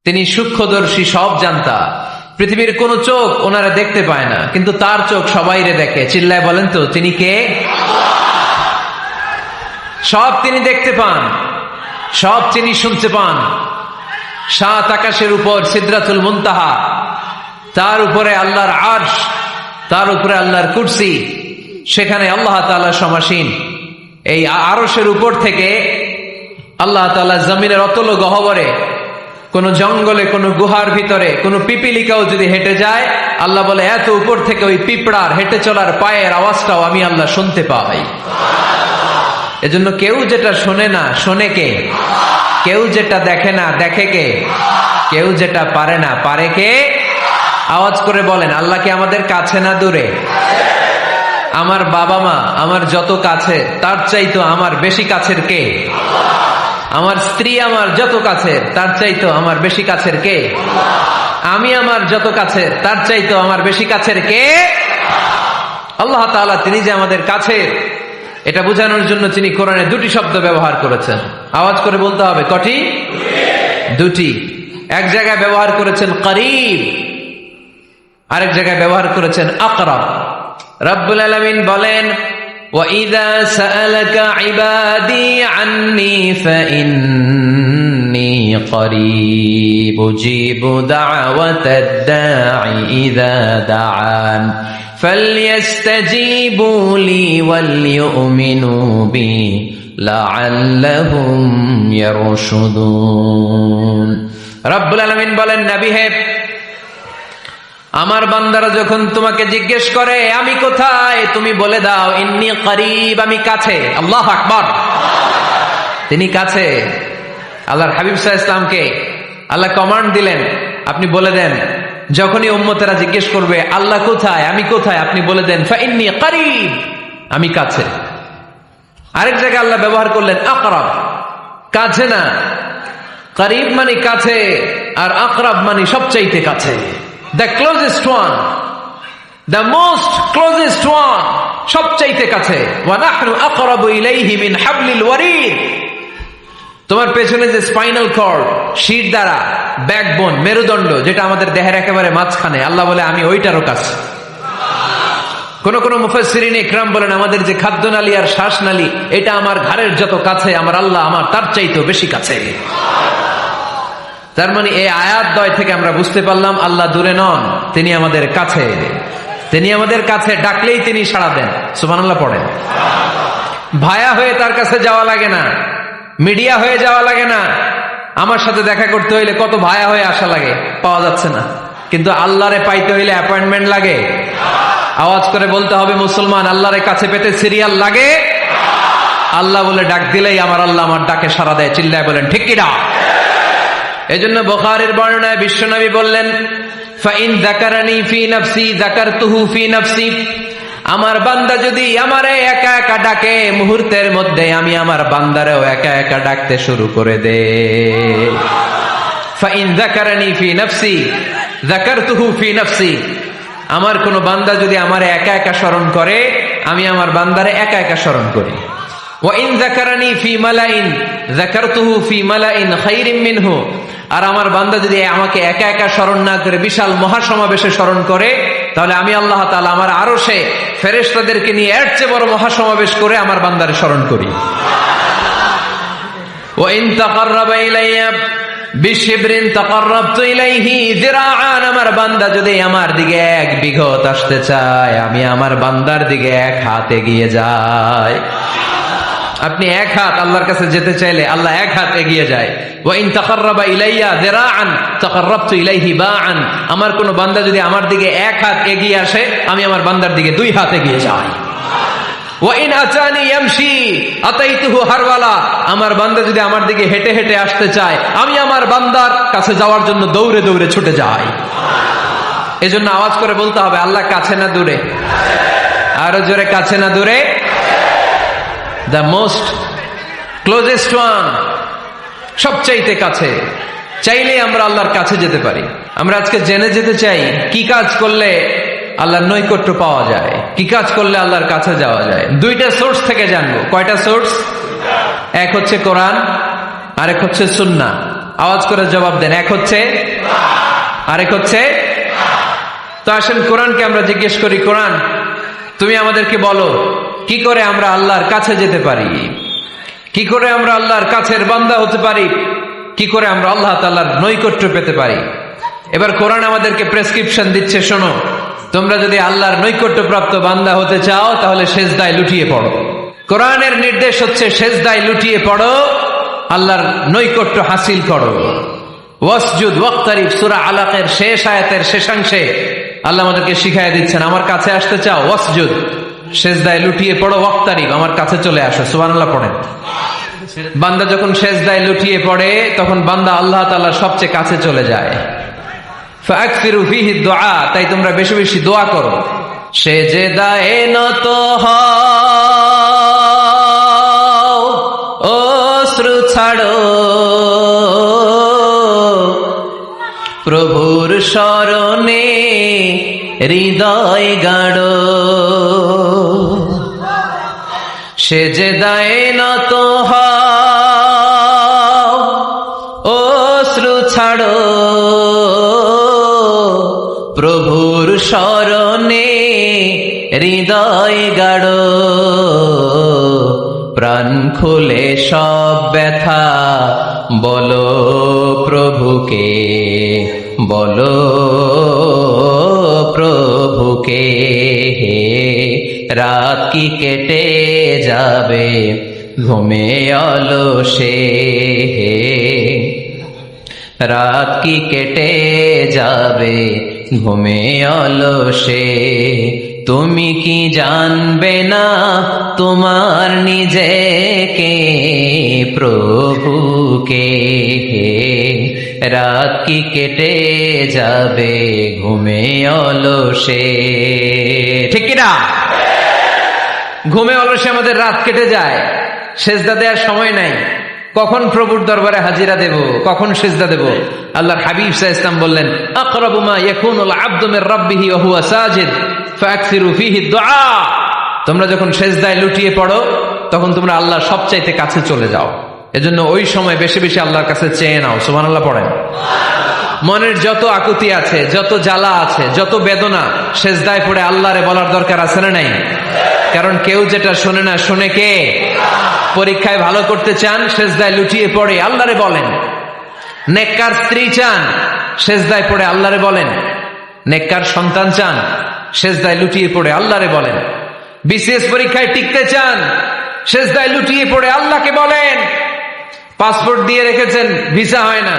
তিনি সূক্ষ্মদর্শী, সব জানতা। পৃথিবীর কোন চোখ ওনারা দেখতে পায় না, কিন্তু তার চোখ সবাইরে দেখে। চিল্লায় বলেন তো তিনি কে? সব তিনি দেখতে পান, সব তিনি শুনতে পান। সাত আকাশের উপর সিদরাতুল মুনতাহা, তার উপরে আল্লাহর আরশ, তার উপরে আল্লাহর কুরসি, সেখানে আল্লাহ তাআলা সমাসীন। এই আরশের উপর থেকে আল্লাহ তাআলা জমিনের অতল গহ্বরে, কোন জঙ্গলে, কোন গুহার ভিতরে কোন পিপিলিকাও যদি হেঁটে যায়, আল্লাহ বলে এত উপর থেকে ওই পিঁপড়ার হেঁটে চলার পায়ের আওয়াজটাও আমি আল্লাহ শুনতে পাই। এজন্য কেউ যেটা শোনে না, শোনে কে? কেউ যেটা দেখে না, দেখে কে? কেউ যেটা পারে না, পারে কে? আওয়াজ করে বলেন, আল্লাহ কি আমাদের কাছে না দূরে? আমার বাবা মা আমার যত কাছে, তার চাইতো আমার বেশি কাছের কে? আমার স্ত্রী আমার যত কাছের, তার চাইতো আমার বেশি কাছের কে? আমি আমার যত কাছের, তার চাইতো আমার বেশি কাছের কে? আল্লাহ তাআলা, তিনি যে আমাদের কাছের, এটা বোঝানোর জন্য তিনি কোরআনে দুটি শব্দ ব্যবহার করেছেন। আওয়াজ করে বলতে হবে, কটি? দুটি। এক জায়গায় ব্যবহার করেছেন করিব, আরেক জায়গায় ব্যবহার করেছেন আকরাব। রব্বুল আলামিন বলেন, وَإِذَا سَأَلَكَ عِبَادِي عَنِّي فَإِنِّي قَرِيبٌ أُجِيبُ دَعْوَةَ الدَّاعِ إِذَا دَعَانِ فَلْيَسْتَجِيبُوا لِي وَلْيُؤْمِنُوا بِي لَعَلَّهُمْ يَرْشُدُونَ। রব্বুল আলামিন বলেন, নবী হে, আমার বান্দারা যখন তোমাকে জিজ্ঞেস করে আমি কোথায়, তুমি বলে দাও ইন্নী করিব, আমি কাছে। আল্লাহু আকবার, তিনি কাছে। আল্লাহর হাবিব সাল্লাল্লাহু আলাইহি ওয়াসাল্লামকে আল্লাহ কমান্ড দিলেন, আপনি বলে দেন, যখনই উম্মতেরা জিজ্ঞেস করবে আল্লাহ কোথায়, আমি কোথায়, আপনি বলে দেন ফাইন্নী করিব, আমি কাছে। আরেক জায়গায় আল্লাহ ব্যবহার করলেন আকরাব, কাছে না। করিব মানে কাছে, আর আকরাব মানে সবচাইতে কাছে। The closest one, the most closest one, সবচাইতে কাছে। وَنَحْنُ أَقْرَبُ إِلَيْهِ مِنْ حَبْلِ الْوَرِيدِ। তোমার পেছনে যে স্পাইনাল কর্ড, শির দ্বারা, ব্যাকবোন, মেরুদণ্ড, যেটা আমাদের দেহের একেবারে মাঝখানে, আল্লাহ বলে আমি ওইটারও কাছে। কোন কোন মুফাসসিরিন ইকরাম বলেন, আমাদের যে খাদ্যনালী আর শ্বাসনালী, এটা আমার ঘাড়ের যত কাছে, আমার আল্লাহ আমার তার চাইতেও বেশি কাছে। তার মানে এই আয়াত দ্বয় থেকে আমরা বুঝতে পারলাম আল্লাহ দূরে নন, তিনি আমাদের কাছে। তিনি আমাদের কাছে, ডাকলেই তিনি সাড়া দেন। সুবহানাল্লাহ পড়েন। ভায়া হয়ে তার কাছে যাওয়া লাগে না, মিডিয়া হয়ে যাওয়া লাগে না। আমার সাথে দেখা করতে হইলে কত ভায়া হয়ে আসা লাগে, পাওয়া যাচ্ছে না। কিন্তু আল্লাহরে পাইতে হইলে অ্যাপয়েন্টমেন্ট লাগে। আওয়াজ করে বলতে হবে, মুসলমান, আল্লাহরে কাছে পেতে সিরিয়াল লাগে। আল্লাহ বলে ডাক দিলেই আমার আল্লাহ আমার ডাকে সাড়া দেয়। চিল্লায় বলেন ঠিক কিনা? এজন্য বুখারীর বর্ণনায় বিশ্বনবী বললেন, ফাইন যাকারানি ফি নাফসি যাকারতুহু ফি নাফসি। আমার বান্দা যদি আমারে একা একা ডাকে, মুহূর্তের মধ্যে আমি আমার বান্দারেও একা একা ডাকতে শুরু করে দে। ফাইন যাকারানি ফি নাফসি যাকারতুহু ফি নাফসি। আমার কোন বান্দা যদি আমারে একা একা স্মরণ করে, আমি আমার বান্দারে একা একা স্মরণ করি। ওয়াইন যাকারানি ফি মালাইন যাকারতুহু ফি মালাইন খায়রিম মিনহু। আর আমার বান্দা যদি আমাকে একা একা স্মরণ না করে বিশাল মহাসমাবেশে স্মরণ করে, তাহলে আমি আল্লাহ তাআলা আমার আরশে ফেরেশতাদেরকে নিয়ে এর চেয়ে বড় মহাসমাবেশ করে আমার বান্দারে স্মরণ করি। ওয়াইন তাকাররাবা ইলাইয়া বিশিবরিন তাকাররাবতু ইলাইহি যিরাআন। আমার বান্দা যদি আমার দিকে এক বিঘত আসতে চায়, আমি আমার বান্দার দিকে এক হাত এগিয়ে যাই। আপনি এক হাত আল্লাহর কাছে যেতে চাইলে আল্লাহ এক হাত এগিয়ে যায়। ওয়াইন তাকাররাবা ইলাইয়া যিরাআন তাকাররাবতু ইলাইহি বাআন। আমার কোন বান্দা যদি আমার দিকে এক হাত এগিয়ে আসে, আমি আমার বান্দার দিকে দুই হাত এগিয়ে যাই। ওয়াইন আতানি ইয়ামশি আতাইতুহু হারওয়ালা। আমার বান্দা যদি আমার দিকে হেঁটে হেঁটে আসতে চায়, আমি আমার বান্দার কাছে যাওয়ার জন্য দৌড়ে দৌড়ে ছুটে যাই। এজন্য আওয়াজ করে বলতে হবে, আল্লাহ কাছে না দূরে? আরো জোরে, কাছে না দূরে? The most closest one, সবচাইতে কাছে। চাইলে আমরা আল্লাহর কাছে যেতে পারি। আমরা আজকে জেনে যেতে চাই কি কাজ করলে আল্লাহর নৈকট্য পাওয়া যায়, কি কাজ করলে আল্লাহর কাছে যাওয়া যায়। দুইটা সোর্স থেকে জানবো। কয়টা সোর্স? এক হচ্ছে কোরআন, আরেক হচ্ছে সুন্নাহ। আওয়াজ করে জবাব দেন। এক হচ্ছে, আরেক হচ্ছে। তো আসেন কোরআনকে আমরা জিজ্ঞেস করি, কোরআন তুমি আমাদেরকে বলো কি করে আমরা আল্লাহর কাছে যেতে পারি, কি করে আমরা আল্লাহর কাছের বান্দা হতে পারি, কি করে আমরা আল্লাহ তাআলার নৈকট্য পেতে পারি। এবার কোরআন আমাদেরকে প্রেসক্রিপশন দিচ্ছে, শোনো, তোমরা যদি আল্লাহর নৈকট্য প্রাপ্ত বান্দা হতে চাও তাহলে সেজদায় লুটিয়ে পড়ো। কোরআনের নির্দেশ হচ্ছে সেজদায় লুটিয়ে পড়ো, আল্লাহর নৈকট্য হাসিল করো। ওয়াসজুদ ওয়াক্তারিব, সূরা আলাকের শেষ আয়াতের শেষাংশে আল্লাহ আমাদেরকে শিখাইয়া দিচ্ছেন, আমার কাছে আসতে চাও, ওয়াসজুদ, সেজদায় লুটিয়ে পড়ো, ওয়াক্তারিব, আমার কাছে চলে আসো। সুবহানাল্লাহ পড়েন। বান্দা যখন সেজদায় লুটিয়ে পড়ে তখন বান্দা আল্লাহ তাআলার সবচেয়ে কাছে চলে যায়। ফাকসিরু ফীহি দুআ, তাই তোমরা বেশি বেশি দোয়া করো। সেজদায়ে নত হও, অশ্রু ছাড়ো, প্রভুর শরণে হৃদয় গাড়ো। সেজদায়ে নত হও, অশ্রু ছাড়ো, প্রভুর শরণে হৃদয় গাড়ো। প্রাণ খুলে সব ব্যথা বলো প্রভুকে, বলো প্রভুকে। রাত কি কেটে যাবে ঘুমে অলসে, রাত কি কেটে যাবে ঘুমে অলসে। তুমি কি জানবে না তোমার নিজেকে, প্রভুকে। রাত কি কেটে যাবে ঘুমে অলসে, ঠিক কিনা? ঘুমে অলসে আমাদের রাত কেটে যায়, সেজদা দেওয়ার সময় নাই। কখন প্রভুর দরবারে হাজিরা দেব, কখন সেজদা দেব? আল্লাহর হাবিব সাল্লাল্লাহু আলাইহি ওয়াসাল্লাম বললেন, আকরাবু মা ইয়াকুনুল আবদু মির রাব্বিহি ওয়া হুয়া সাজিদ ফাকসিরু ফীহি দুআ। তোমরা যখন সেজদায় লুটিয়ে পড়ো তখন তোমরা আল্লাহর সবচাইতে কাছে চলে যাও। এজন্য ওই সময় বেশি বেশি আল্লাহর কাছে চেয়ে নাও। সুবহানাল্লাহ পড়েন। মনের যত আকুতি আছে, যত জ্বালা আছে, যত বেদনা, সেজদায় পড়ে আল্লাহরে বলার দরকার আছে না নাই? কারণ কেউ যেটা শোনে না, শোনে কে? পরীক্ষায় ভালো করতে চান, সেজদায় লুটিয়ে পড়ে আল্লাহরে বলেন। নেককার স্ত্রী চান, সেজদায় পড়ে আল্লাহরে বলেন। নেককার সন্তান চান, সেজদায় লুটিয়ে পড়ে আল্লাহরে বলেন। বিসিএস পরীক্ষায় টিকতে চান, সেজদায় লুটিয়ে পড়ে আল্লাহকে বলেন। পাসপোর্ট দিয়ে রেখেছেন, ভিসা হয় না,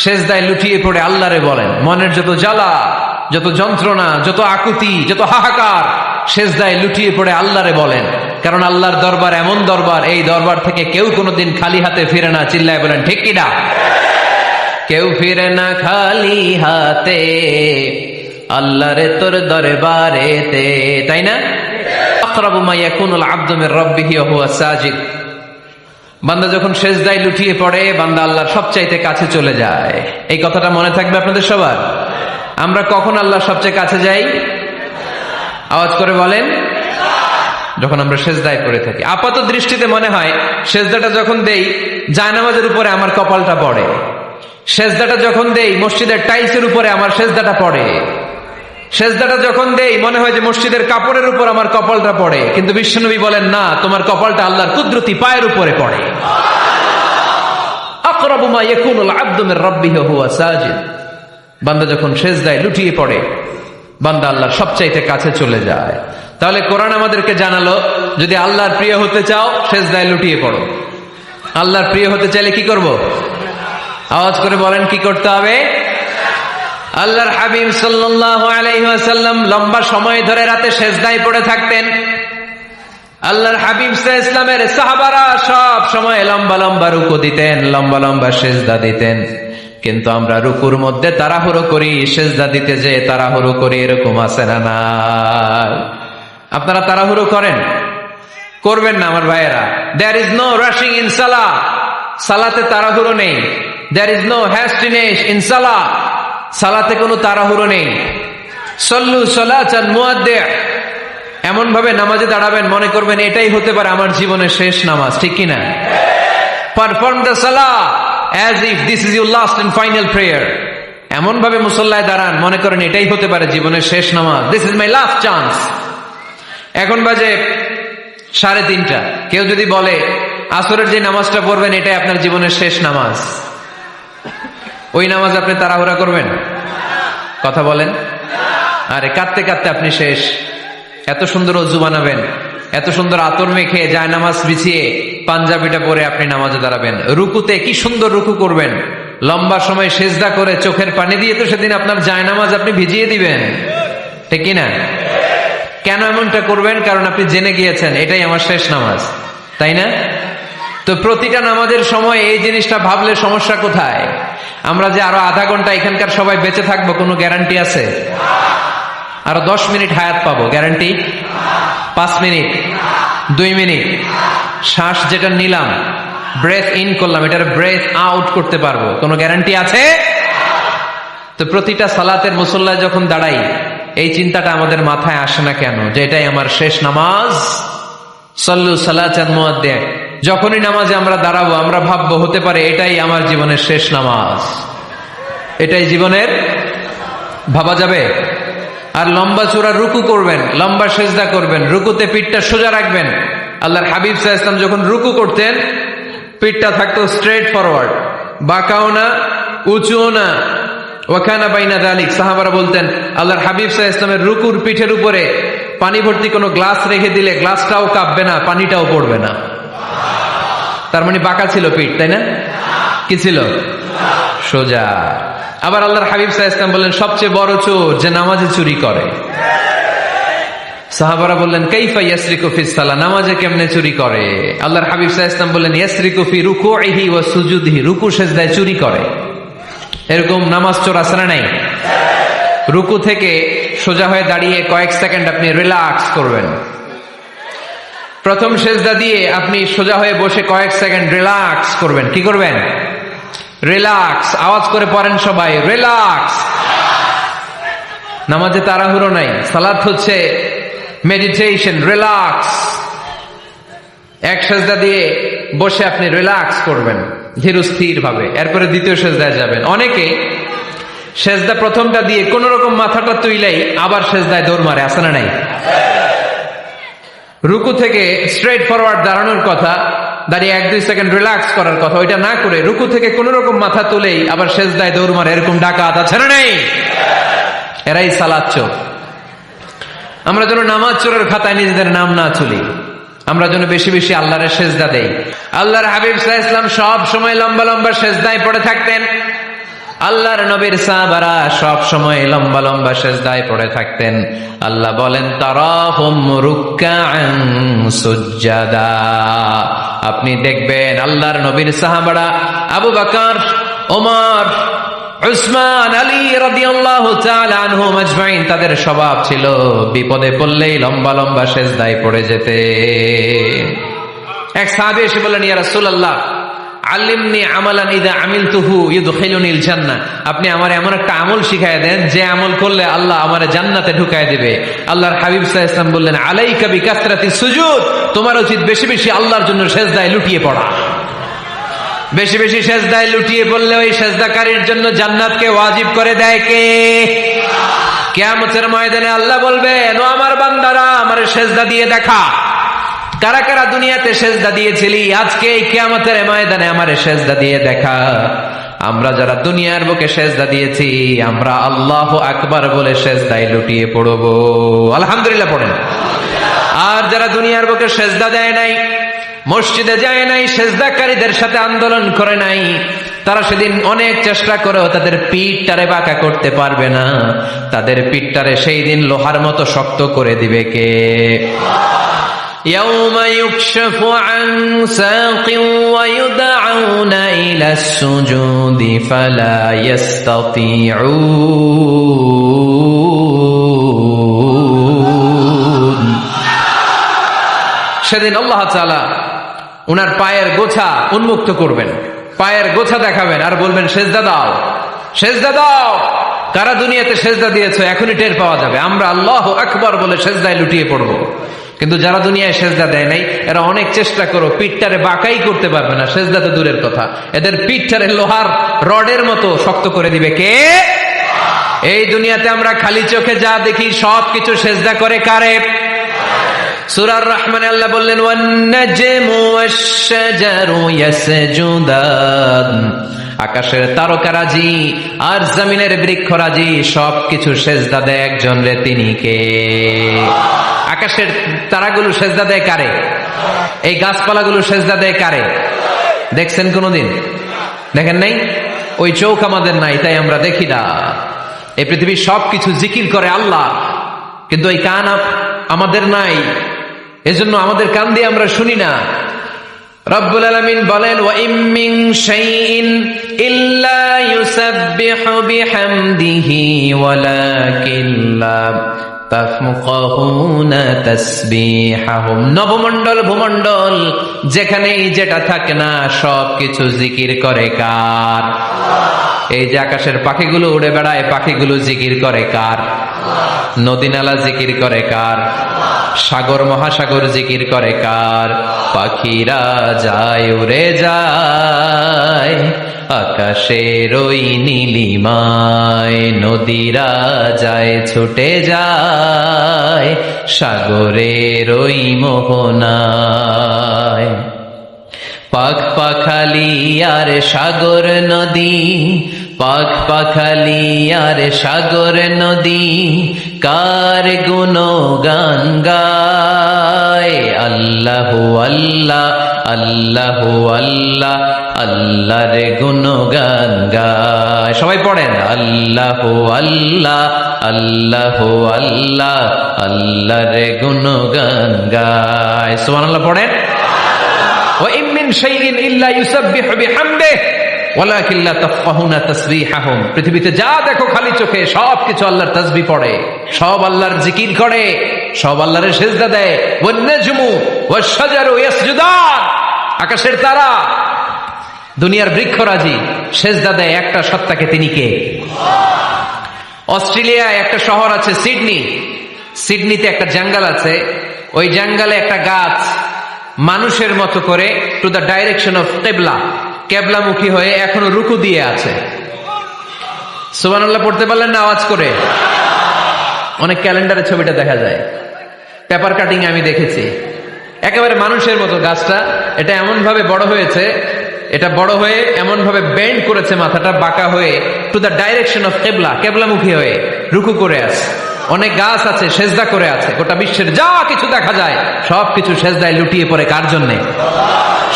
সেজদায় লুটিয়ে পড়ে আল্লাহরে বলেন। মনের যত জ্বালা, যত যন্ত্রণা, যত আকুতি, যত হাহাকার, সেজদায় লুটিয়ে পড়ে আল্লাহরে বলেন। কারণ আল্লাহর দরবার এমন দরবার, এই দরবার থেকে কেউ কোনোদিন খালি হাতে ফিরে না। চিল্লায় বলেন ঠিক কিনা? কেউ ফিরে না খালি হাতে আল্লাহরে তোর দরবারেতে, তাই না? আকরাবু মা ইয়াকুনুল আবদু মির রাব্বিহি ওয়া হুয়া সাজিদ। বান্দা যখন সেজদায় লুটিয়ে পড়ে বান্দা আল্লাহর সবচাইতে কাছে চলে যায়। এই কথাটা মনে থাকবে আপনাদের সবার। আমরা কখন আল্লাহর সবচেয়ে কাছে যাই? আওয়াজ করে বলেন, যখন আমরা সেজদায় পড়ে থাকি। আপাত দৃষ্টিতে মনে হয় সেজদাটা যখন দেই জায়নামাজের উপরে আমার কপালটা পড়ে, সেজদাটা যখন দেই মসজিদের টাইলসের উপরে আমার সেজদাটা পড়ে, সেজদাটা যখন দেই মনে হয় যে মসজিদের কাপড়ের উপর আমার কপালটা পড়ে। কিন্তু বিশ্বনবী বলেন, না, তোমার কপালটা আল্লাহর কুদরতি পায়ের উপরে পড়ে। আকরাবু মা ইয়াকুনুল আবদু মির রাব্বিহি ওয়া হুয়া সাজিদ। বান্দা যখন সেজদায় লুটিয়ে পড়ে বান্দা আল্লাহর সবচাইতে কাছে চলে যায়। তাহলে কোরআন আমাদেরকে জানালো, যদি আল্লাহর প্রিয় হতে চাও সেজদায় লুটিয়ে পড়ো। আল্লাহর প্রিয় হতে চাইলে কি করব? আওয়াজ করে বলেন, কি করতে হবে? আল্লাহর হাবিব সাল্লাল্লাহু আলাইহি ওয়াসাল্লাম লম্বা সময় ধরে রাতে সেজদায় পড়ে থাকতেন। আল্লাহর হাবিব সাল্লাল্লাহু আলাইহি ওয়াসাল্লামের সাহাবারা সব সময় লম্বা লম্বা রুকু দিতেন, লম্বা লম্বা সেজদা দিতেন। কিন্তু আমরা রুকুর মধ্যে তাড়াহুড়ো করি, সেজদা দিতে যে তাড়াহুড়ো করি, এরকম আছে না? না, আপনারা তাড়াহুড়ো করেন? করবেন না আমার ভাইয়েরা। There is no rushing in সালাহ। সালাতে তাড়াহুড়ো নেই। There is no hastiness in সালাহ। সালাতে কোনো তাড়াহুড়ো নেই। সল্লু সালাতান মুআদ্দিআ। এমন ভাবে নামাজে দাঁড়াবেন মনে করবেন এটাই হতে পারে আমার জীবনের শেষ নামাজ, ঠিক কিনা? Perform the Salah as if this is your last and final prayer. এমন ভাবে মুসল্লায় দাঁড়ান মনে করেন এটাই হতে পারে জীবনের শেষ নামাজ। This is my last chance. এখন বাজে 3:30। কেউ যদি বলে আসরের যে নামাজটা পড়বেন এটাই আপনার জীবনের শেষ নামাজ, ওই নামাজ আপনি তাড়াহুড়া করবেন? কথা বলেন। আরে কাঁদতে কাঁদতে আপনি শেষ। এত সুন্দর ওযু বানাবেন, এত সুন্দর আতর মেখে যায় নামাজ বিছিয়ে পাঞ্জাবিটা পরে আপনি নামাজে দাঁড়াবেন। রুকুতে কি সুন্দর রুকু করবেন, লম্বা সময় সেজদা করে চোখের পানি দিয়ে তো সেদিন আপনার যায় নামাজ আপনি ভিজিয়ে দিবেন, ঠিক কিনা? কেন এমনটা করবেন? কারণ আপনি জেনে গিয়েছেন এটাই আমার শেষ নামাজ, তাই না? তো প্রতিটা নামাজের সময় এই জিনিসটা ভাবলে সমস্যা কোথায়? আমরা যে আরো আধা ঘন্টা এখানকার সবাই বেঁচে থাকবো কোনো গ্যারান্টি আছে? আরো 10 মিনিট হায়াত পাবো, গ্যারান্টি? 5 মিনিট, 2 মিনিট, শ্বাস যেটা নিলাম, ব্রেথ ইন করলাম, এটার ব্রেথ আউট করতে পারবো, কোনো গ্যারান্টি আছে? তো প্রতিটা সালাতের মুসল্লায় যখন দাঁড়াই এই চিন্তাটা আমাদের মাথায় আসে না কেন যে এটাই আমার শেষ নামাজ? সাল্লু সালাতান মুআদ্দিন। যখনই নামাজে আমরা দাঁড়াবো আমরা ভাববো হতে পারে এটাই আমার জীবনের শেষ নামাজ, এটাই জীবনের, ভাবা যাবে? আর লম্বা চূড়া রুকু করবেন, লম্বা সেজদা করবেন, রুকুতে পিঠটা সোজা রাখবেন। আল্লাহর হাবিব সাল্লাল্লাহু আলাইহি ওয়াসাল্লাম যখন রুকু করতেন পিঠটা থাকতো স্ট্রেট ফরওয়ার্ড, বাঁকাও না উঁচুও না। ওয়াকানা বাইনা যালিক। সাহাবারা বলতেন আল্লাহর হাবিব সাল্লাল্লাহু আলাইহি ওয়াসাল্লামের রুকুর পিঠের উপরে পানি ভর্তি কোনো গ্লাস রেখে দিলে গ্লাসটাও কাঁপবে না, পানিটাও পড়বে না। তার মানে বাঁকা ছিল পিঠ, তাই না? কি ছিল? সোজা। আবার আল্লাহর হাবিব সাল্লাল্লাহু আলাইহি ওয়াসাল্লাম বললেন সবচেয়ে বড় চোর যে নামাজে চুরি করে। সাহাবারা বললেন কাইফা ইয়াসরিকু ফিস সালাহ, নামাজে কেমনে চুরি করে? আল্লাহর হাবিব সাল্লাল্লাহু আলাইহি ওয়াসাল্লাম বললেন ইয়াসরিকু ফি রুকুইহি ওয়া সুজুদিহি, রুকু সেজদায় চুরি করে। এরকম নামাজ চোর আছে না নাই? রুকু থেকে সোজা হয়ে দাঁড়িয়ে কয়েক সেকেন্ড আপনি রিল্যাক্স করবেন। প্রথম সেজদা দিয়ে আপনি সোজা হয়ে বসে কয়েক সেকেন্ড রিল্যাক্স করবেন। কি করবেন? রিল্যাক্স। আওয়াজ করে পড়েন সবাই, রিল্যাক্স। নামাজে তাড়াহুড়ো নাই, সালাত হচ্ছে মেডিটেশন, রিল্যাক্স। এক সেজদা দিয়ে বসে আপনি রিল্যাক্স করবেন ধীর স্থির ভাবে, এরপরে দ্বিতীয় সেজদায় যাবেন। অনেকে সেজদা প্রথমটা দিয়ে কোন রকম মাথাটা তুইলেই আবার সেজদায় দৌড় মারে, আছে না নাই? রুকু থেকে স্ট্রেট ফরওয়ার্ড দাঁড়ানোর কথা, দাঁড়িয়ে 1-2 সেকেন্ড রিল্যাক্স করার কথা, ওইটা না করে রুকু থেকে কোন রকম মাথা তুলেই আবার সেজদায় দৌড় মারে, এরকম ডাকাত আছে না নাই? এরাই সালাত চোর। আমরা যেন নামাজ চোরের খাতায় নিজেদের নাম না তুলি, আমরা যেন বেশি বেশি আল্লাহর সেজদা দেই। আল্লাহর হাবিব সাল্লাল্লাহু আলাইহি ওয়াসাল্লাম সব সময় লম্বা লম্বা সেজদায় পড়ে থাকতেন। আল্লাহর নবীর সাহাবারা সব সময় লম্বা লম্বা সেজদায় পড়ে থাকতেন। আল্লাহ বলেন তারাহুম রুকআন সুজদা, আপনি দেখবেন আল্লাহর নবীর সাহাবারা আবু বকর, ওমর, উসমান, আলী রাদিয়াল্লাহু তাআলা আনহুম আজমাইন, তাদের স্বভাব ছিল বিপদে পড়লেই লম্বা লম্বা সেজদায় পড়ে যেতে। এক সাহাবী এসে বললেন ইয়া রাসূলুল্লাহ আল্লিমনি আমালান ইযা আমিলতুহু ইউদখিলুনিল জান্নাহ, আপনি আমারে এমন একটা আমল শিখায় দেন যে আমল করলে আল্লাহ আমারে জান্নাতে ঢুকায় দিবে। আল্লাহর হাবিব সাল্লাল্লাহু আলাইহি ওয়াসাল্লাম বললেন আলাইকা বিকাসরাতিস সুজুদ, তোমার উচিত বেশি বেশি আল্লাহর জন্য সেজদায় লুটিয়ে পড়া। বেশি বেশি সেজদায় লুটিয়ে পড়লে ওই সেজদাকারীর জন্য জান্নাতকে ওয়াজিব করে দেয় কে? কিয়ামতের ময়দানে আল্লাহ বলবেন ও আমার বান্দারা আমারে সেজদা দিয়ে দেখা, কারা কারা দুনিয়াতে সেজদা দিয়েছিলি, আজকে এই কিয়ামতের ময়দানে আমারে সেজদা দিয়ে দেখা। আমরা যারা দুনিয়ার বুকে সেজদা দিয়েছি আমরা আল্লাহু আকবার বলে সেজদায় লুটিয়ে পড়ব, আলহামদুলিল্লাহ পড়েন। আর যারা দুনিয়ার বুকে সেজদা দেয় নাই, মসজিদে যায় নাই, সেজদাকারীদের সাথে আন্দোলন করে নাই, তারা সেদিন অনেক চেষ্টা করেও তাদের পিঠটারে বাঁকা করতে পারবে না। তাদের পিঠটারে সেই দিন লোহার মতো শক্ত করে দিবে কে? يوم يكشف عن ساق ويدعون إلى السجود فلا يستطيعون। সেদিন আল্লাহ তাআলা উনার পায়ের গোছা উন্মুক্ত করবেন, পায়ের গোছা দেখাবেন আর বলবেন সেজদা দাও, সেজদা দাও। কারা দুনিয়াতে সেজদা দিয়েছো এখনই টের পাওয়া যাবে। আমরা আল্লাহু আকবার বলে সেজদায় লুটিয়ে পড়বো, কিন্তু যারা দুনিয়ায় সেজদা দেয় নাই এরা অনেক চেষ্টা করো পিঠটারে বাঁকাই করতে পারবে না, সেজদাতে দূরের কথা, এদের পিঠটারে লোহার রডের মতো শক্ত করে দিবে কে? এই দুনিয়াতে আমরা খালি চোখে যা দেখি সবকিছু সেজদা করে কারে? সূরার রহমানে আল্লাহ বললেন ওয়ান নাজমু ওয়াশ-শাজারু ইয়াসজুদান, আকাশের তারকারাজি আর জমিনের বৃক্ষরাজি সবকিছু সেজদা দেয় একজন রে, তিনি কে? আকাশের তারাগুলো সেজদা দেয় কারে? এই গাছপালাগুলো সেজদা দেয় কারে? দেখছেন কোনদিন? দেখেন নাই? ওই চোখ আমাদের নাই, তাই আমরা দেখি না। এই পৃথিবীর সবকিছু জিকির করে আল্লাহ, কিন্তু এই কান আমাদের নাই, এজন্য আমাদের কান দিয়ে আমরা শুনি না। রব্বুল আলামিন বলেন ওয়া ইম মিন শাইইন ইল্লা ইউসাব্বিহু বিহামদিহি ওয়ালাকিন লা তাফকাহুনা তাসবিহাহুম। নবমণ্ডল ভূমণ্ডল যেখানেই যেটা থাকে না সবকিছু জিকির করে কার? এই যে আকাশের পাখিগুলো উড়ে বেড়ায়, পাখিগুলো জিকির করে কার? নদী নালা জিকির করে কার? সাগর মহাসাগর জিকির করে কার? পাখিরা যায় উড়ে যায় আকাশের ওই নীলিমায়, নদীরা যায় ছুটে যায় সাগরের ওই মোহনায়। পাখ পাখালি আর সাগর নদী, পাখ পাখালি আর সাগর নদী কার গুণগান গায়? আল্লাহু আল্লাহ আল্লাহু আল্লাহ আল্লাহর গুণগান গায়। সবাই পড়েন আল্লাহু আল্লাহ আল্লাহু আল্লাহ আল্লাহর গুণগান গায়। সুবহানাল্লাহ পড়েন। ওয়া ইম মিন শাইইন ইল্লা ইউসাব্বিহু বিহামদিহি ওয়ালাকিন লা তাফকাহুনা তাসবিহাহুম। পৃথিবীতে যা দেখো খালি চোখে সবকিছু আল্লাহর তাসবিহ পড়ে, সব আল্লাহর জিকির করে, সব আল্লাহর সিজদা দেয়। ওয়ান নাজমু ওয়াশ-শাজারু ইয়াসজুদান, আকাশের তারা দুনিয়ার বৃক্ষরাজি সিজদা দেয় একটা সত্তাকে, তিনি কে? অস্ট্রেলিয়ায় একটা শহর আছে সিডনি, সিডনিতে একটা জঙ্গল আছে, ওই জঙ্গলে একটা গাছ মানুষের মতো করে টু দ্য ডাইরেকশন অফ কিবলা, কেবলামুখী হয়ে এখনো রুকু দিয়ে আছে। সুবহানাল্লাহ পড়তে পারলেন না আওয়াজ করে? অনেক ক্যালেন্ডারে ছবিটা দেখা যায়, পেপার কাটিং আমি দেখেছি। একেবারে মানুষের মতো গাছটা, এটা এমন ভাবে বড় হয়েছে, এটা বড় হয়ে এমন ভাবে বেন্ড করেছে, মাথাটা বাঁকা হয়ে টু দ্য ডাইরেকশন অফ কিবলা, কেবলামুখী হয়ে রুকু করে আছে। অনেক গাছ আছে সেজদা করে আছে। গোটা বিশ্বের যা কিছু দেখা যায় সবকিছু সেজদায় লুটিয়ে পড়ে কার জন্যে?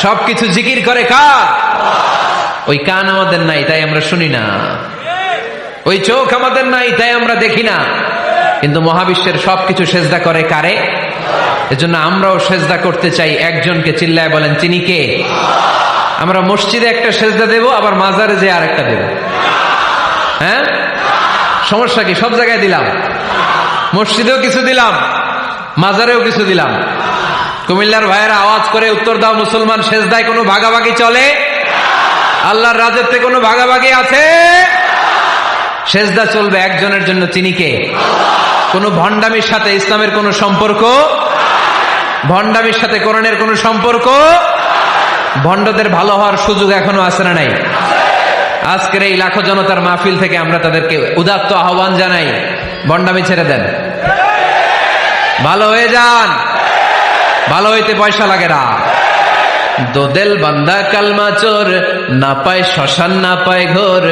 সবকিছু জিকির করে কার? ওই কান আমাদের নাই, তাই আমরা শুনি না। ওই চোখ আমাদের নাই, তাই আমরা দেখি না। কিন্তু মহাবিশ্বের সবকিছু সেজদা করে কারে? এজন্য আমরাও সেজদা করতে চাই একজনকে। চিল্লায় বলেন তিনি কে? আমরা মসজিদে একটা সেজদা দেব, আবার মাজারে যে আর একটা দেব। হ্যাঁ, সমস্যা কি? সব জায়গায় দিলাম, মসজিদেও কিছু দিলাম, মাজারেও কিছু দিলাম। কুমিল্লার ভাইয়েরা আওয়াজ করে উত্তর দাও, মুসলমান সেজদায় কোনো ভাগাভাগি চলে? আল্লাহর রাজত্বে কোনো ভাগাভাগি আছে? সেজদা চলবে একজনের জন্য, তিনি কে? কোনো ভণ্ডামির সাথে ইসলামের কোনো সম্পর্ক, ভণ্ডামির সাথে কোরআনের কোনো সম্পর্ক। ভণ্ডদের ভালো হওয়ার সুযোগ এখনো আছে না নাই? আজকের এই লাখো জনতার মাহফিল থেকে আমরা তাদেরকে উদাত্ত আহ্বান জানাই, ভণ্ডামি ছেড়ে দেন, ভালো হয়ে যান। ভালো হইতে পয়সা লাগে না। দোদেল বান্দা কালমা চোর, না পায় শ্মশান না পায় ঘোর,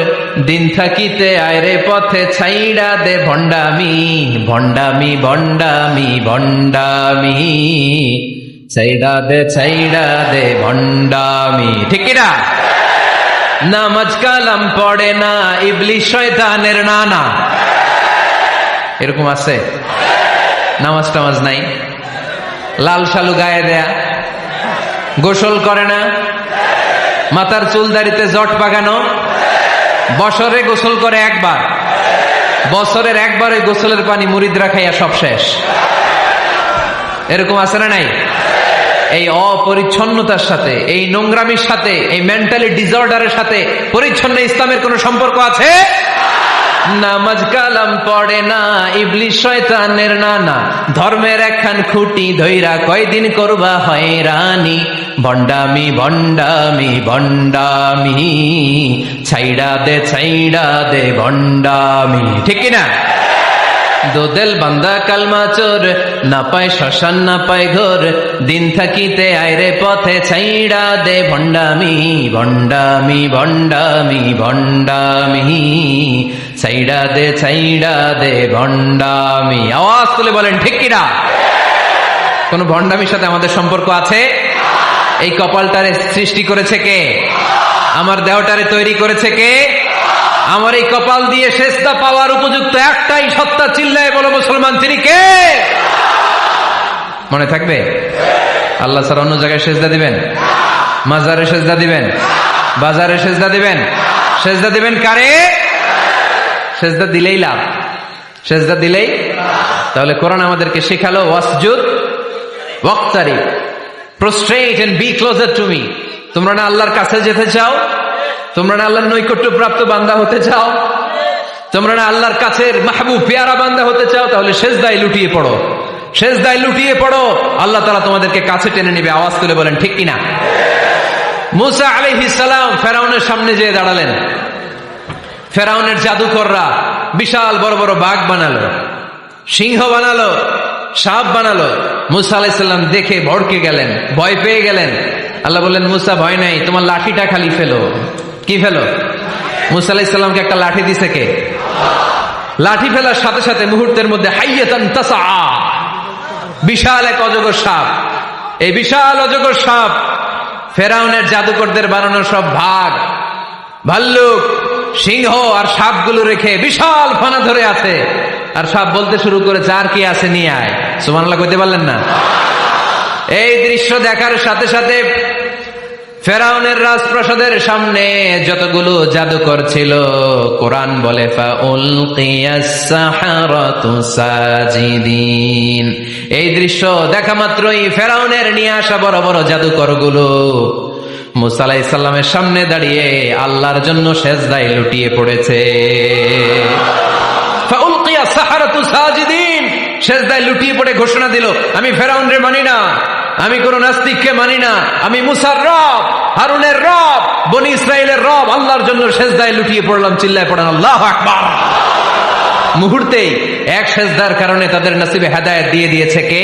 দিন থাকিতে আয়রে পথে ছাইড়া দে ভণ্ডামি, ভণ্ডামি ভণ্ডামি ভণ্ডামি, ছাইড়া দে ভণ্ডামি। ঠিক কিনা? নামাজ কালাম পড়ে না, ইবলিশ শয়তানের নানা। এরকম আছে? নামাজ টামাজ নাই, লাল শালু গায়ে দেয়া, গোসল করে না, মাথার চুল দাড়িতে জট পাকানো, বছরে গোসল করে একবার, বছরের একবারে গোসলের পানি মুরিদরা খাইয়া সব শেষ। এরকম আছে না নাই? এই অপরিচ্ছন্নতার সাথে, এই নোংরামির সাথে, এই মেন্টালি ডিসঅর্ডারের সাথে পরিচ্ছন্ন ইসলামের কোন সম্পর্ক আছে? নামাজ কালাম পড়ে না, ইবলিস শয়তানের নানা, ধর্মের একখান খুঁটি ধইরা কয়দিন করবা হয়রানি। ভণ্ডামি ভণ্ডামি ভণ্ডামি, ছাইড়া দে ভণ্ডামি, ঠিক কিনা? দোদেল বান্দা কালমা চোর, না পায় শ্মশান না পায় ঘোর, দিন থাকিতে আইরে পথে ছাইড়া দে ভণ্ডামি ভণ্ডামি ভণ্ডামি ভণ্ডামি, ছাইড়া দে ভণ্ডামি। আওয়াজ তুলে বলেন ঠিক কিনা? কোন ভণ্ডামির সাথে আমাদের সম্পর্ক আছে? এই কপালটারে সৃষ্টি করেছে কে? আমার দেহটারে তৈরি করেছে কে? আমার এই কপাল দিয়ে সেজদা পাওয়ার উপযুক্ত একটাই সত্তা, চিল্লায় বলো মুসলমান, তিনি কে? মনে থাকবে? আল্লাহ ছাড়া অন্য জায়গায় সেজদা দিবেন? মাজারে সেজদা দিবেন? বাজারে সেজদা দিবেন? সেজদা দিবেন কারে? সেজদা দিলেই লাভ, সেজদা দিলেই। তাহলে কোরআন আমাদেরকে শেখালো ওয়াসজুদ ওয়াক্তারিব, prostrate and be closer to me. তোমরা না আল্লাহর কাছে যেতে চাও? তোমরা না আল্লাহর নৈকট্য প্রাপ্ত বান্দা হতে চাও? তোমরা না আল্লাহর কাছের মাহবুব পেয়ারা বান্দা হতে চাও? তাহলে সেজদায় লুটিয়ে পড়ো, সেজদায় লুটিয়ে পড়ো, আল্লাহ তাআলা তোমাদেরকে কাছে টেনে নেবে। আওয়াজ তুলে বলেন ঠিক কিনা? মুসা আলাইহিস সালাম ফেরাউনের সামনে যেয়ে দাঁড়ালেন। ফেরাউনের জাদুকররা বিশাল বড় বড় বাঘ বানালো, সিংহ বানালো, সাপ বানালো। মুসা আলাইহিস সালাম দেখে ভড়কে গেলেন, ভয় পেয়ে গেলেন। আল্লাহ বললেন, মুসা ভয় নাই, তোমার লাঠিটা খালি ফেলো। কি ফেলো? মুসা আলাইহিস সালামকে একটা লাঠি দিছে কে? লাঠি ফেলার সাথে সাথে মুহূর্তের মধ্যে হাইয়াতান তাসআ, বিশাল এক অজগর সাপ। এই বিশাল অজগর সাপ ফেরাউনের জাদুকরদের বানানো সব ভাগ, ভাল্লুক, সিংহ আর সাপগুলো রেখে বিশাল ফানা ধরে আছে। আর সাপ বলতে শুরু করেছে, আর কি আছে নিয়ে আয়। সুবহানাল্লাহ কইতে পারলেন না? এই দৃশ্য দেখার সাথে সাথে ফেরাউনের রাজপ্রাসাদের সামনে যতগুলো জাদুকর ছিল, কোরআন বলে ফাউলকিয়াস সাহারাতু সাজিদিন। এই দৃশ্য দেখা মাত্রই ফেরাউনের নিয়ে আসা বড় বড় জাদুকর গুলো মুসা আলাইহিস সালামের সামনে দাঁড়িয়ে আল্লাহর জন্য সেজদায় লুটিয়ে পড়েছে। ফাউলকিয়াস সাহারাতু সাজিদিন, সেজদায় লুটিয়ে পড়ে ঘোষণা দিল, আমি ফেরাউনরে মানি না, আমি কোন নাস্তিককে মানি না, আমি মুসার রব, হারুনের রব, বনি ইসরাইলের রব, আল্লাহর জন্য সেজদায় লুটিয়ে পড়লাম। চিল্লায় পড়েন আল্লাহু আকবার। মুহূর্তেই এক সেজদার কারণে তাদের নসিবে হেদায়েত দিয়ে দিয়েছে কে?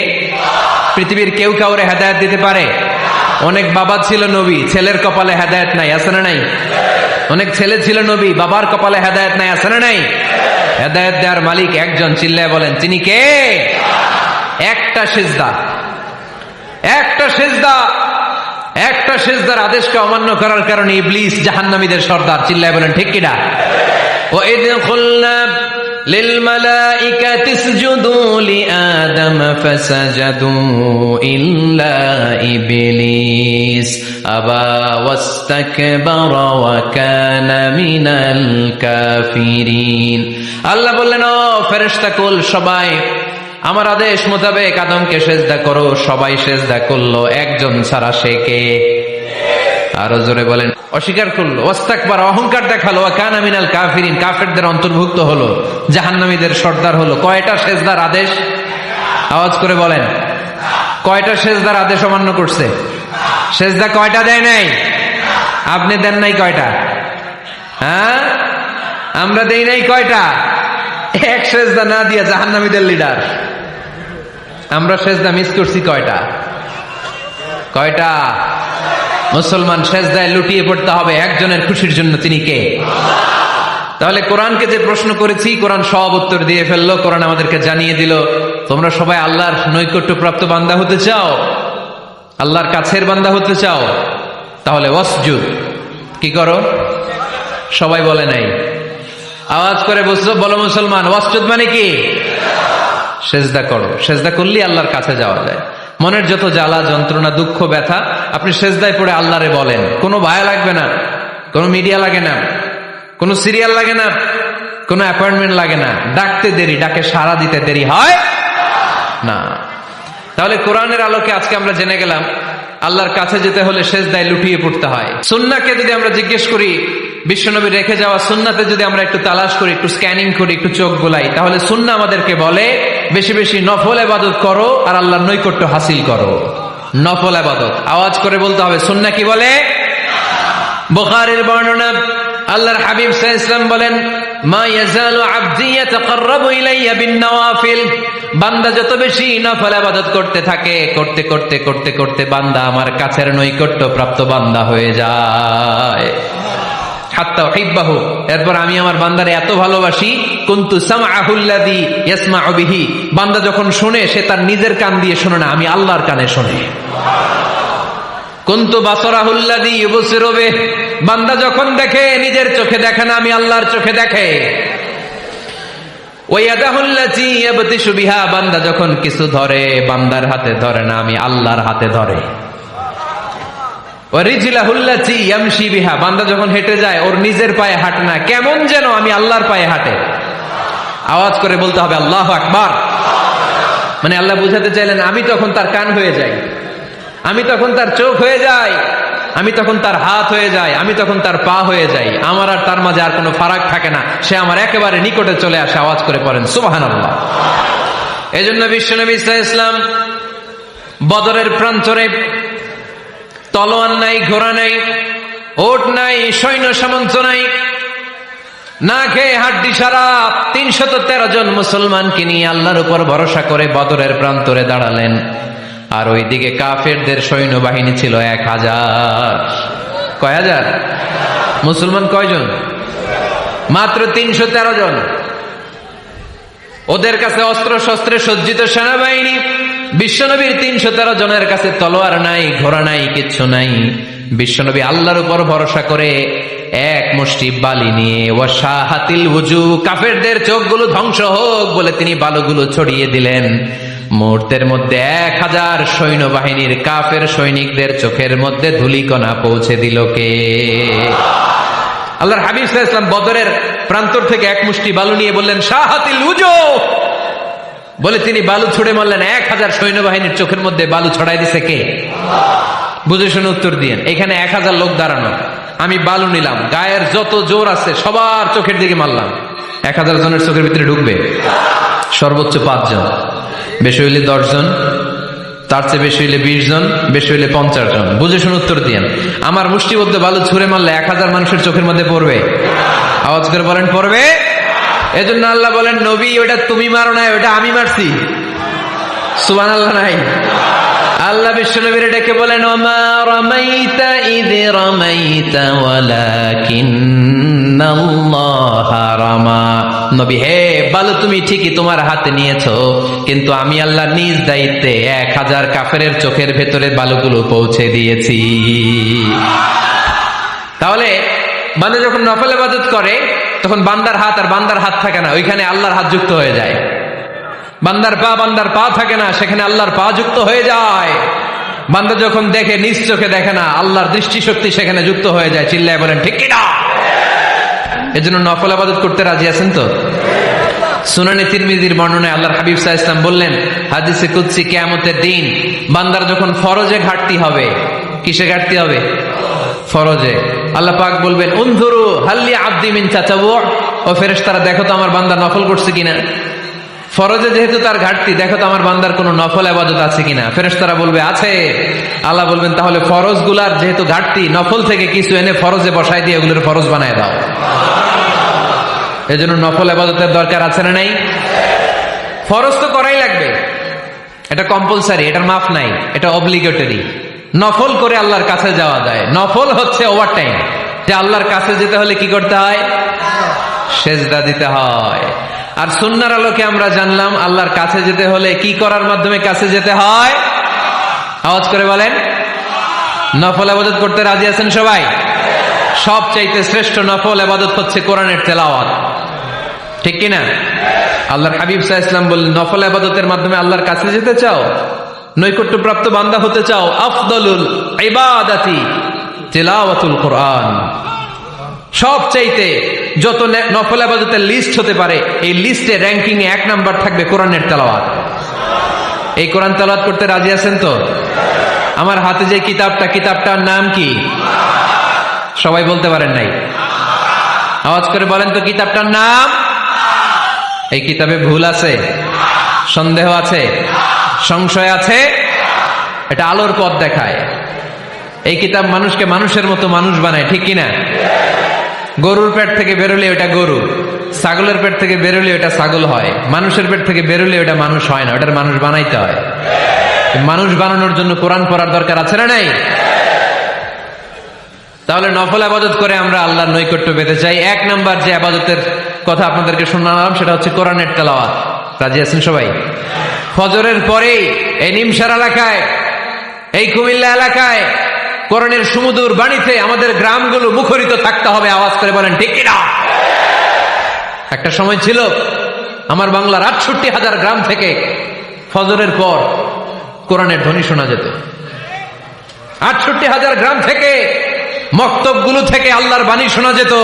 পৃথিবীর কেউ কাউরে হেদায়েত দিতে পারে? অনেক বাবা ছিল নবী, ছেলের কপালে হেদায়েত নাই, আছে না নাই? অনেক ছেলে ছিল নবী, বাবার কপালে হেদায়েত নাই, আছে না নাই? হেদায়েত দেওয়ার মালিক একজন, চিল্লায় বলেন তিনি কে? একটা সিজদা, একটা সিজদা, একটা সিজদার আদেশকে অমান্য করার কারণে ইবলিস জাহান্নামীদের সর্দার। চিল্লায় বলেন ঠিক কিনা? ওয়াইদ কুলনা লিল মালাইকাতি ইসজুদু লিআদম ফাসাজাদু ইল্লা ইবলিস আবা ওয়াস্তাকবারা ওয়া কানা মিনাল কাফিরিন। আল্লাহ বললেন, ও ফেরেশতা কুল সবাই আমার আদেশ মোতাবেক আদমকে সেজদা করো। সবাই সেজদা করলো, একজন ছাড়া, সে কে? আরো জোরে বলেন। অস্বীকার করলো, ওয়াস্তাকবার, অহংকার দেখালো, ওয়া কানা মিনাল কাফিরিন, কাফেরদের অন্তর্ভুক্ত হলো, জাহান্নামীদের সর্দার হলো। কয়টা সেজদার আদেশ? আওয়াজ করে বলেন, কয়টা সেজদার আদেশ অমান্য করছে? সেজদা কয়টা দেয় নাই? আপনি দেন নাই কয়টা? হ্যাঁ, আমরা দেই নাই কয়টা? এক সেজদা না দিয়া জাহান্নামীদের লিডার। আমরা সেজদা মিস করছি কয়টা? কয়টা? মুসলমান সেজদায় লুটিয়ে পড়তে হবে একজনের খুশির জন্য, তিনি কে? তাহলে কোরআনকে যে প্রশ্ন করেছি, কোরআন সব উত্তর দিয়ে ফেললো। কোরআন আমাদেরকে জানিয়ে দিল, তোমরা সবাই আল্লাহর নৈকট্য প্রাপ্ত বান্দা হতে চাও, আল্লাহর কাছের বান্দা হতে চাও, তাহলে ওয়াসজুদ, কি করো? সবাই বলে নাই, আওয়াজ করে বলো মুসলমান, ওয়াসজুদ মানে কি? সেজদা করো। সেজদা করলে আল্লাহর কাছে যাওয়া যায়। মনের যত জ্বালা যন্ত্রণা দুঃখ ব্যথা আপনি সেজদায় পড়ে আল্লাহরে বলেন। কোনো ভায়া লাগবে না, কোনো মিডিয়া লাগে না, কোনো সিরিয়াল লাগে না, কোনো অ্যাপয়েন্টমেন্ট লাগে না। ডাকতে দেরি, ডাকে সাড়া দিতে দেরি হয় না। তাহলে কোরআনের আলোকে আজকে আমরা জেনে গেলাম আল্লাহর কাছে যেতে হলে সেজদায় লুটিয়ে পড়তে হয়। সুন্নাহকে যদি আমরা জিজ্ঞেস করি বিশ্বনবীর রেখে যাওয়া সুন্নাতে যদি আমরা একটু তালাশ করি, একটু স্ক্যানিং করি, একটু চোখ গোলাই, তাহলে সুন্নাহ আমাদেরকে বলে বেশি বেশি নফল ইবাদত করো আর আল্লাহর নৈকট্য হাসিল করো। নফল ইবাদত আওয়াজ করে বলতে হবে। সুন্নাহ কি বলে? বুখারীর বর্ণনা, আল্লাহর হাবিব সাল্লাল্লাহু আলাইহি ওয়াসাল্লাম বলেন, মা ইয়াজালু আবদি ইয়াতাকাররাবু ইলাইয়া বিন-নওয়াফিল, বান্দা যত বেশি নফল ইবাদত করতে থাকে, করতে করতে করতে করতে বান্দা আমার কাছের নৈকট্য প্রাপ্ত বান্দা হয়ে যায়। হাত্তা উহিব্বাহু, এরপর আমি আমার বান্দারে এত ভালোবাসি, কুনতু সামআহুল্লাযী ইয়াসমাউ বিহি, বান্দা যখন শুনে সে তার নিজের কান দিয়ে শুনে না, আমি আল্লাহর কানে শুনি। কুনতু বাসারাহুল্লাযী ইউবসিরু বিহি, বান্দা যখন দেখে নিজের চোখে দেখে না, আমি আল্লাহর চোখে দেখে। ওয়ায়াদাহুল্লাতী ইয়াবতিশু বিহা, বান্দা যখন কিছু ধরে বান্দার হাতে ধরে না, আমি আল্লাহর হাতে ধরে। ওয়ারিজলাহুল্লাতী ইয়ামশি বিহা, বান্দা যখন হেঁটে যায় ওর নিজের পায়ে হাঁটে না, কেমন যেন আমি আল্লাহর পায়ে হাঁটে। আওয়াজ করে বলতে হবে আল্লাহু আকবার। মানে আল্লাহ বুঝাতে চাইলেন আমি তখন তার কান হয়ে যাই, আমি তখন তার চোখ হয়ে যাই, আমি তখন তার হাত হয়ে যাই, আমি তখন তার পা হয়ে যাই, আমার আর তার মাঝে আর কোনো ফারাক থাকে না, সে আমার একেবারে নিকটে চলে আসে। আওয়াজ করে পড়েন সুবহানাল্লাহ। এই জন্য বিশ্বনবী সাল্লাল্লাহু আলাইহি ওয়াসাল্লাম বদরের প্রান্তরে তলোয়ার নাই, ঘোড়া নাই, ওট নাই, সৈন্য সামন্ত নাই, না খেয়ে হাড্ডি সারা 313 জন মুসলমানকে নিয়ে আল্লাহর উপর ভরসা করে বদরের প্রান্তরে দাঁড়ালেন। আর ওইদিকে কাফেরদের সৈন্যবাহিনী ছিল 1000। কয় হাজার? মুসলমান কয়জন? মাত্র 313 জন। ওদের কাছে অস্ত্র শস্ত্রে সজ্জিত সেনাবাহিনী, বিশ্বনবীর 313 জনের কাছে তলোয়ার নাই, ঘোড়া নাই, কিচ্ছু নাই। বিশ্বনবী আল্লাহর উপর ভরসা করে এক মুষ্টি বালি নিয়ে, ওয়াশাহাতিল ওযু, কাফেরদের চোখগুলো ধ্বংস হোক বলে তিনি বালুগুলো ছড়িয়ে দিলেন। মুহূর্তের মধ্যে 1000 সৈন্যবাহিনীর কাফের সৈনিকদের চোখের মধ্যে ধূলিকণা পৌঁছে দিল কে? আল্লাহর হাবিব সাল্লাল্লাহু আলাইহি ওয়াসাল্লাম বদরের প্রান্তর থেকে এক মুষ্টি বালু নিয়ে বললেন শাহাতিল ওযু, বলে তিনি বালু ছুড়ে মারলেন। 1000 সৈন্যবাহিনীর চোখের মধ্যে বালু ছড়াই দিছে কে? বুঝে শুনে উত্তর দিয়েন। এখানে 1000 লোক দাঁড়ানো, আমি বালু নিলাম, গায়ের যত জোর আছে সবার চোখের দিকে মারলাম। 1000 জনের চোখের ভিতরে ঢুকবে সর্বোচ্চ 5 জন, বেশি হইলে 10 জন, তার চেয়ে বেশি হইলে 20 জন, বেশি হইলে 50 জন। বুঝে শুনে উত্তর দিয়েন। আমার মুষ্টিবদ্ধ বালু ছুঁড়ে মারলে 1000 মানুষের চোখের মধ্যে পড়বে? আওয়াজ করে বলেন পড়বে। এজন্য আল্লাহ বলেন নবী ওটা তুমি মারো নাই, ওটা আমি মারছি। সুবহানাল্লাহ নাই? আল্লাহ বিশ্বনবীর ডেকে বলেন ওমা রামাইতা ইয রামাইতা ওয়ালাকিন্নাল্লাহা রামা। নবী হে, বালু তুমি ঠিকই তোমার হাতে নিয়েছো, কিন্তু আমি আল্লাহ নিজ দায়িত্বে 1000 কাফেরের চোখের ভেতরে বালুগুলো পৌঁছে দিয়েছি। তাহলে বান্দা যখন নফল ইবাদত করে তখন বান্দার হাত আর বান্দার হাত থাকে না, ওইখানে আল্লাহর হাত যুক্ত হয়ে যায়। বান্দার পা থাকে না, সেখানে আল্লাহর পা যুক্ত হয়ে যায়। বান্দা যখন দেখে নিজ চোখে দেখে না, আল্লাহর দৃষ্টিশক্তি সেখানে যুক্ত হয়ে যায়। চিল্লায় বলেন ঠিক কি না? এজন্য নফল ইবাদত করতে রাজি আছেন তো? সুনানে তিরমিজির বর্ণনায় আল্লাহর হাবিব সাল্লাল্লাহু আলাইহি ওয়াসাল্লাম বললেন হাদিসে কুদসি, কিয়ামতের দিন বান্দার যখন ফরজে ঘাটতি হবে, কিসে ঘাটতি হবে? ফরজে। আল্লাহ পাক বলবেন উনজুরু হাল্লি আবদি মিন তাতাওয়ু, ও ফেরেশতারা দেখো তো আমার বান্দা নফল করছে কিনা। ফরজে যেহেতু তার ঘাটতি, দেখো তো আমার বান্দার কোনো নফল ইবাদত আছে কিনা। ফেরেশতারা বলবে আছে। আল্লাহ বলবেন তাহলে ফরজ গুলার যেহেতু ঘাটতি, নফল থেকে কিছু এনে ফরজে বসাই দিয়ে ওগুলোর ফরজ বানায় দাও। এজন্য নফল ইবাদতের দরকার আছে না নাই? ফরজ তো করাই লাগবে, এটা কম্পালসারি, এটার মাফ নাই, এটা অব্লিগেটরি। নফল করে আল্লাহর কাছে যাওয়া যায়। নফল হচ্ছে ওভারটাইম, যে আল্লাহর কাছে যেতে হলে কি করতে হয়? সেজদা দিতে হয়। আর সুন্নাহর আলোকে আমরা জানলাম আল্লাহর কাছে যেতে হলে কি করার মাধ্যমে কাছে যেতে হয়? আওয়াজ করে বলেন নফল ইবাদত করতে রাজি আছেন সবাই? সবচাইতে শ্রেষ্ঠ নফল ইবাদত হচ্ছে কোরআনের তেলাওয়াত, ঠিক কি না? আল্লাহর হাবিব সাল্লাল্লাহু আলাইহি ওয়াসাল্লাম বললেন নফল ইবাদতের মাধ্যমে আল্লাহর কাছে যেতে চাও, নৈকট্যপ্রাপ্ত বান্দা হতে চাও, আফদলুল ইবাদাতি তিলাওয়াতুল কোরআন। সবচাইতে যত নফল ইবাদতের লিস্ট হতে পারে, এই লিস্টে র্যাঙ্কিং এ 1 নাম্বার থাকবে কোরআনের তেলাওয়াত। এই কোরআন তেলাওয়াত করতে রাজি আছেন তো? আমার হাতে যে কিতাবটার নাম কি? সবাই বলতে পারেন নাই? আওয়াজ করে বলেন তো কিতাবটার নাম? এই কিতাবে ভুল আছে, সন্দেহ আছে, সংশয় আছে? এটা আলোর পথ দেখায়। এই কিতাব মানুষকে মানুষের মতো মানুষ বানায়, ঠিক কিনা? গরুর পেট থেকে বেরোলে ওটা গরু, ছাগলের পেট থেকে বেরোলে ওটা ছাগল হয়, মানুষের পেট থেকে বেরোলে ওটা মানুষ হয় না, ওটার মানুষ বানাইতে হয়। মানুষ বানানোর জন্য কোরআন পড়ার দরকার আছে না নাই? তাহলে নফল আবাদত করে আমরা আল্লাহর নৈকট্য পেতে চাই। এক নাম্বার যে আবাদতের কথা আপনাদেরকে শোনালাম সেটা হচ্ছে কোরআনের তেলাওয়াত। রাজি আছেন সবাই? ফজরের পরেই এই নিমসার এলাকায়, এই কুমিল্লা এলাকায় কোরআনের সুমধুর বাণীতে আমাদের গ্রামগুলো মুখরিত থাকতে হবে। আওয়াজ করে বলেন ঠিক কিনা? একটা সময় ছিল আমার বাংলার ৬৮,০০০ গ্রাম থেকে ফজরের পর কোরআনের ধ্বনি শোনা যেত। ৬৮,০০০ গ্রাম থেকে মক্তবগুলো থেকে আল্লাহর বাণী শোনা যেত।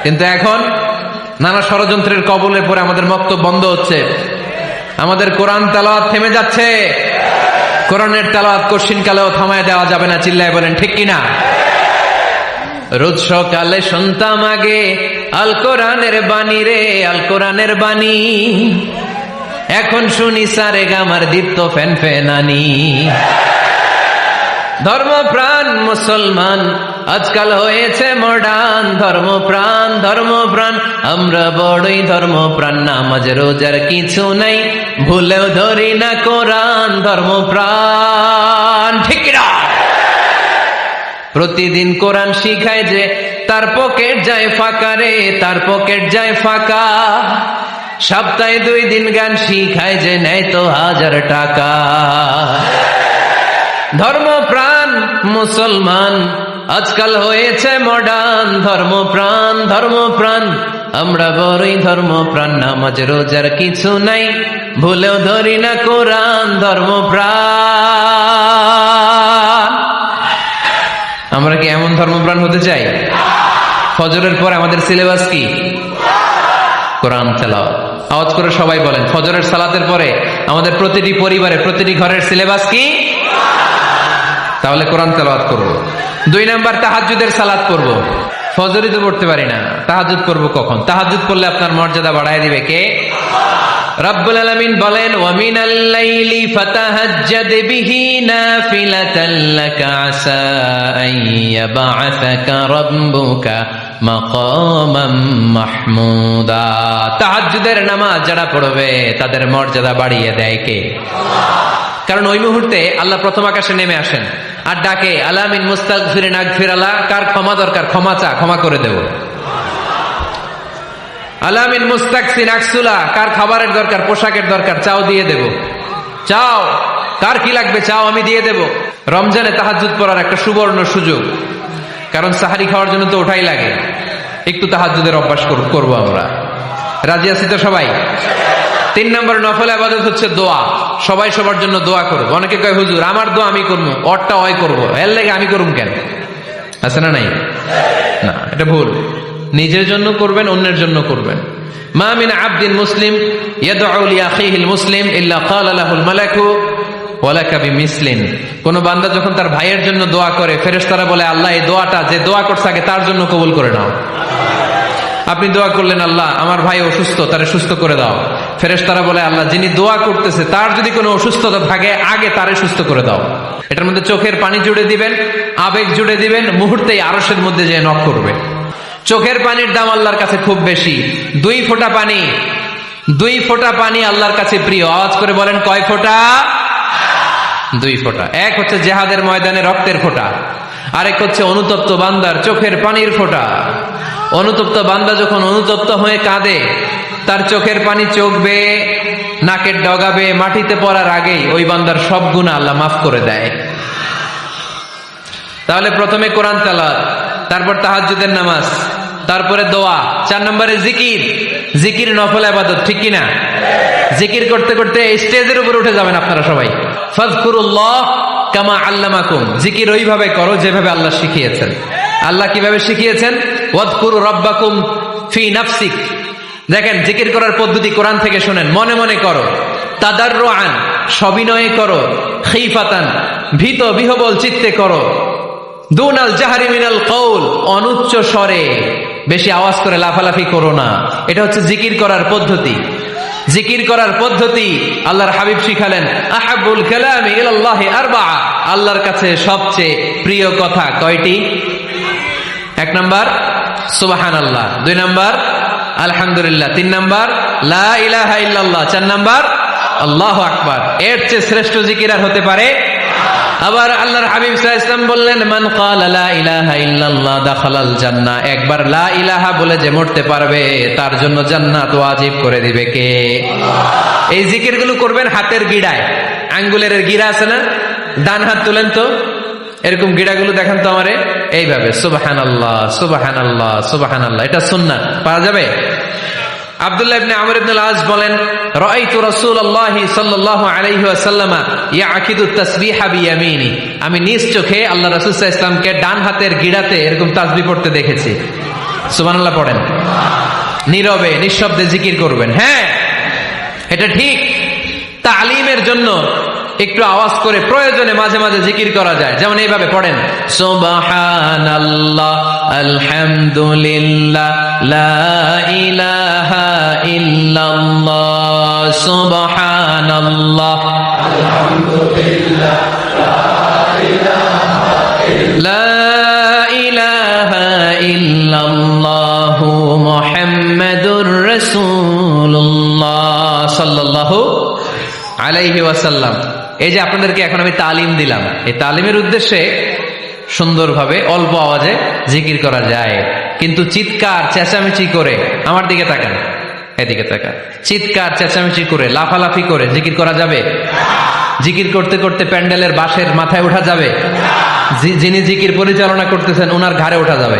কিন্তু এখন নানা ষড়যন্ত্রের কবলে পড়ে আমাদের মক্তব বন্ধ হচ্ছে, আমাদের কোরআন তেলাওয়াত থেমে যাচ্ছে। কোরআনের তেলাওয়াত কশিন কালেও থামায় দেওয়া যাবে না। চিল্লায় বলেন ঠিক কিনা? রোজ সকালে শুনতাম আগে আল কোরআনের বাণী রে, আল কোরআনের বাণী। এখন শুনি সারে গামার দীপ্ত ফ্যান ফ্যানানি। ধর্মপ্রাণ মুসলমান আজকাল হয়েছে মডার্ন। ধর্মপ্রাণ ধর্মপ্রাণ আমরা বড়ই ধর্মপ্রাণ। নামাজ রোজার কিছু নাই, ভুলেও ধরি না কোরআন। ধর্মপ্রাণ ঠিক না? প্রতিদিন কোরআন শিখায় যে তার পকেট যায় ফাঁকা রে, তার পকেট যায় ফাঁকা। সপ্তাহে 2 দিন গান শিখায় যে নেয় তো 1000 টাকা। ধর্মপ্রাণ মুসলমান আজকাল হয়েছে মডার্ন। ধর্মপ্রাণ ধর্মপ্রাণ আমরা বড়ই ধর্মপ্রাণ। নামাজ রোজার কিছু নাই, ভুলেও ধরি না কোরআন। ধর্মপ্রাণ। আমরা কি এমন ধর্মপ্রাণ হতে চাই? ফজরের পর আমাদের সিলেবাস কি? কোরআন তেলাওয়াত। আওয়াজ করে সবাই বলেন, ফজরের সালাতের পরে আমাদের প্রতিটি পরিবারে, প্রতিটি ঘরের সিলেবাস কি? তাহলে কোরআন তেলাওয়াত করব। 2 নাম্বার তাহাজ্জুদের সালাত পড়ব। ফজরই তো পড়তে পারি না, তাহাজ্জুদ পড়ব কখন? তাহাজ্জুদ পড়লে আপনার মর্যাদা বাড়ায় দিবে কে? রব্বুল আলামিন বলেন, ওয়া মিনাল লাইলি ফাতাহাজ্জাদ বিহি নাফিলাতান লাকা আসা আন ইয়াবআসাকা রাব্বুকা মাকামান মাহমুদা। তাহাজ্জুদের নামাজ যারা পড়বে তাদের মর্যাদা বাড়িয়ে দেয় কে? কারণ ওই মুহূর্তে আল্লাহ প্রথম আকাশে নেমে আসেন আর ডাকে, আলা মিন মুস্তাগফিরিন আগফির আলা। কার ক্ষমা দরকার? ক্ষমা চা, ক্ষমা করে দেব। আলা মিন মুস্তাকসিন আকসুলা। কার খাবারের দরকার? পোশাকের দরকার? চাও, দিয়ে দেব। চাও, কার কি লাগবে? চাও, আমি দিয়ে দেব। রমজানে তাহাজ্জুদ পড়ার একটা সুবর্ণ সুযোগ, কারণ সাহারি খাওয়ার জন্য তো ওঠাই লাগে। একটু তাহাজ্জুদের অভ্যাস করবো আমরা। রাজি আছি তো সবাই? 3 নম্বর নফল ইবাদত হচ্ছে দোয়া। সবাই সবার জন্য দোয়া করবো। অনেকে কয়, হুজুর আমার দোয়া আমি করবো, ওরটা ওই করবো, এর লেগে আমি করুম কেন? আছে না নাই? না, এটা ভুল। নিজের জন্য করবেন, অন্যের জন্য করবেন। মা মিন আবদিন মুসলিম ইয়াদউ লিআখিহিল মুসলিম ইল্লা ক্বালা লাহুল মালাকু ওয়ালাকা বিমিসলিন। কোন বান্দা যখন তার ভাইয়ের জন্য দোয়া করে, ফেরেশতারা বলে, আল্লাহ এই দোয়াটা যে দোয়া করছে আগে তার জন্য কবুল করে নাও। আপনি দোয়া করলেন, আল্লাহ আমার ভাই অসুস্থ, তারে সুস্থ করে দাও। ফেরেশতারা বলে, আল্লাহ যিনি দোয়া করতেছে তার যদি কোনো অসুস্থতা থাকে আগে তারে সুস্থ করে দাও। এটার মধ্যে চোখের পানি জুড়ে দিবেন, আবেগ জুড়ে দিবেন, মুহূর্তেই আরশের মধ্যে যে নক করবে। চোখের পানির দাম আল্লাহর কাছে খুব বেশি। 2 ফোঁটা পানি, 2 ফোঁটা পানি আল্লাহর কাছে প্রিয়। আওয়াজ করে বলেন, কয় ফোঁটা? 2 ফোঁটা। এক হচ্ছে জিহাদের ময়দানে রক্তের ফোঁটা, আরেক হচ্ছে অনুতপ্ত বান্দার চোখের পানির ফোঁটা। অনুতপ্ত বান্দা যখন অনুতপ্ত হয়ে কাঁদে, তার চোখের পানি চোখ বেয়ে নাকের ডগাবে, মাটিতে পড়ার আগেই ওই বান্দার সব গুনাহ আল্লাহ মাফ করে দেয়। তাহলে প্রথমে কোরআন তেলাওয়াত, তারপর তাহাজ্জুদের নামাজ, তারপরে দোয়া। 4 নম্বরে জিকির। জিকির নফল ইবাদত, ঠিক কিনা? জিকির করতে করতে স্টেজের উপর উঠে যাবেন আপনারা সবাই। ফাযকুরুল্লাহ কামা আল্লামাকুম। জিকির ওইভাবে করো যেভাবে আল্লাহ শিখিয়েছেন। আল্লাহ কিভাবে শিখিয়েছেন? ওয়াযকুরু রাব্বাকুম ফি নাফসিক। দেখেন, জিকির করার পদ্ধতি কোরআন থেকে শোনেন। মনে মনে করো, তাদাররুআন সবিনয়ে করো, খিফাতান ভীত বিহবল চিত্তে করো, দুনাল জাহরি মিনাল কওল অনুচ্চ স্বরে, বেশি আওয়াজ করে লাফালাফি করো না। এটা হচ্ছে জিকির করার পদ্ধতি। জিকির করার পদ্ধতি আল্লাহর হাবিব শিখালেন, আহাবুল কালামি ইলাল্লাহি আরবাআ, আল্লাহর কাছে সবচেয়ে প্রিয় কথা কয়টি? 1 নাম্বার সুবহানাল্লাহ, 2 নাম্বার আলহামদুলিল্লাহ, 3 নাম্বার লা ইলাহা ইল্লাল্লাহ, 4 নাম্বার আল্লাহু আকবার। এর চেয়ে শ্রেষ্ঠ জিকির আর হতে পারে? আবার আল্লাহর হাবিব সাল্লাল্লাহু আলাইহি ওয়াসাল্লাম বললেন, মান ক্বালা লা ইলাহা ইল্লাল্লাহ দাখালাল জান্নাহ, একবার লা ইলাহা বলে যে মরতে পারবে তার জন্য জান্নাত ওয়াজিব করে দিবে কে? আল্লাহ। এই জিকিরগুলো করবেন হাতের গিড়ায়, আঙ্গুলের গিড়া আছে না, ডান হাত তুলেন তো, এরকম গিড়াগুলো দেখান তো আমারে, এইভাবে সুবহানাল্লাহ সুবহানাল্লাহ সুবহানাল্লাহ, এটা সুন্নাত, পারা যাবে? আব্দুল্লাহ ইবনে আমর ইবনে আল-আস বলেন, রাআইতু রাসূলুল্লাহ সাল্লাল্লাহু আলাইহি ওয়াসাল্লাম ইয়াকিদু তাসবিহা বিয়ামিনি, আমি নিজ চোখে আল্লাহ রাসূল সাল্লাল্লাহু আলাইহি ওয়াসাল্লামকে ডান হাতের গিড়াতে এরকম তাসবিহ পড়তে দেখেছি। সুবহানাল্লাহ পড়েন, নীরবে নিঃশব্দে জিকির করবেন। হ্যাঁ, এটা ঠিক। তালিমের জন্য একটু আওয়াজ করে প্রয়োজনে মাঝে মাঝে জিকির করা যায়, যেমন এইভাবে পড়েন, সুবহানাল্লাহ আলহামদুলিল্লাহ লা ইলাহা ইল্লাল্লাহ, সুবহানাল্লাহ আলহামদুলিল্লাহ লা ইলাহা ইল্লাল্লাহ মুহাম্মাদুর রাসূলুল্লাহ সাল্লাল্লাহু আলাইহি ওয়াসাল্লাম। এই যে আপনাদেরকে এখন আমি তালিম দিলাম, এই তালিমের উদ্দেশ্যে সুন্দরভাবে অল্প আওয়াজে জিকির করা যায়, কিন্তু চিৎকার চেঁচামেচি করে, আমার দিকে তাকান, এদিকে তাকান, চিৎকার চেঁচামেচি করে লাফালাফি করে জিকির করা যাবে? জিকির করতে করতে প্যান্ডেলের বাঁশের মাথায় ওঠা যাবে? যিনি জিকির পরিচালনা করতেছেন ওনার ঘাড়ে ওঠা যাবে?